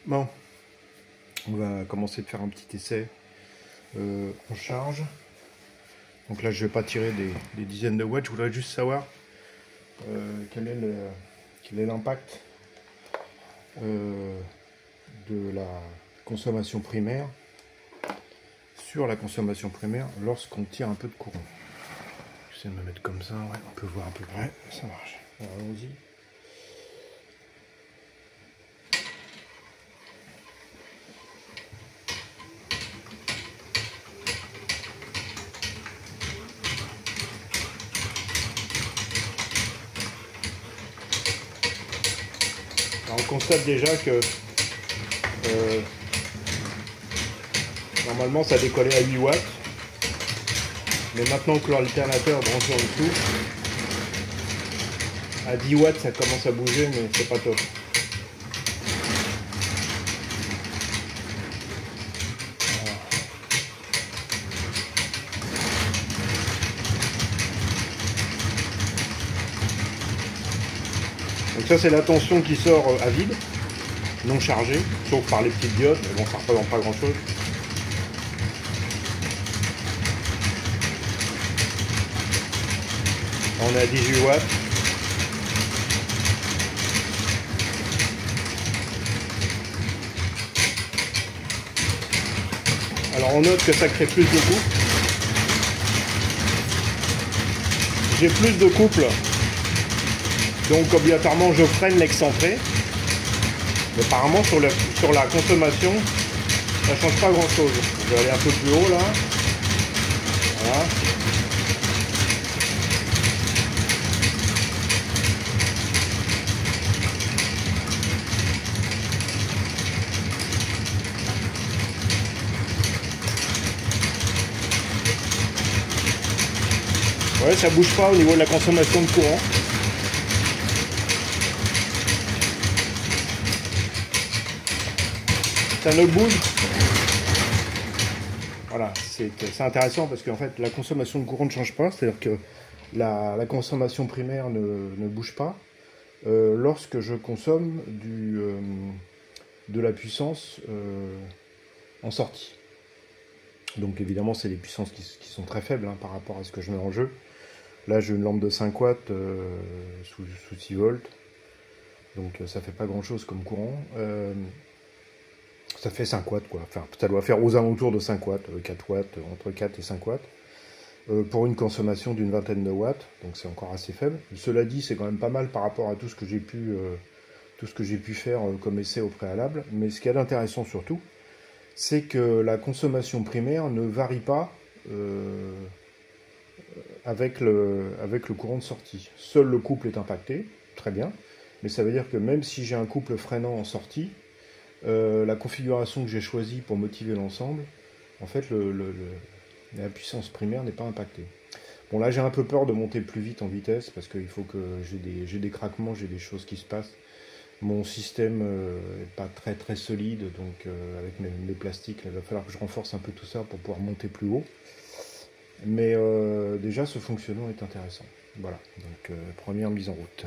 Bon, on va commencer de faire un petit essai en charge. Donc là, je vais pas tirer des dizaines de watts, je voudrais juste savoir quel est l'impact de la consommation primaire sur la consommation primaire lorsqu'on tire un peu de courant. J'essaie de me mettre comme ça, ouais, on peut voir à peu près, ça marche. Alors, allons-y. Alors, on constate déjà que normalement ça décollait à 8 watts, mais maintenant que l'alternateur branché en dessous, à 10 watts ça commence à bouger, mais c'est pas top. Donc ça c'est la tension qui sort à vide, non chargée, sauf par les petites diodes, mais bon ça représente pas grand chose. On est à 18 watts. Alors on note que ça crée plus de couple. J'ai plus de couple, donc obligatoirement je freine l'excentré. Mais apparemment sur la consommation, ça change pas grand chose. Je vais aller un peu plus haut là. Voilà. Ouais, ça bouge pas au niveau de la consommation de courant. Ça ne bouge. Voilà, c'est intéressant parce qu'en fait la consommation de courant ne change pas, c'est-à-dire que la consommation primaire ne bouge pas lorsque je consomme de la puissance en sortie. Donc évidemment c'est des puissances qui sont très faibles hein, par rapport à ce que je mets en jeu. Là j'ai une lampe de 5 watts sous 6 volts, donc ça fait pas grand chose comme courant. Ça fait 5 watts quoi, enfin ça doit faire aux alentours de 5 watts, 4 watts, entre 4 et 5 watts, pour une consommation d'une vingtaine de watts, donc c'est encore assez faible. Cela dit, c'est quand même pas mal par rapport à tout ce que j'ai pu faire comme essai au préalable, mais ce qu'il y a d'intéressant surtout, c'est que la consommation primaire ne varie pas avec le courant de sortie. Seul le couple est impacté, très bien, mais ça veut dire que même si j'ai un couple freinant en sortie, la configuration que j'ai choisie pour motiver l'ensemble, en fait, la puissance primaire n'est pas impactée. Bon, là, j'ai un peu peur de monter plus vite en vitesse, parce qu'il faut que j'ai des craquements, j'ai des choses qui se passent. Mon système n'est pas très très solide, donc avec mes plastiques, il va falloir que je renforce un peu tout ça pour pouvoir monter plus haut. Mais déjà, ce fonctionnement est intéressant. Voilà, donc première mise en route.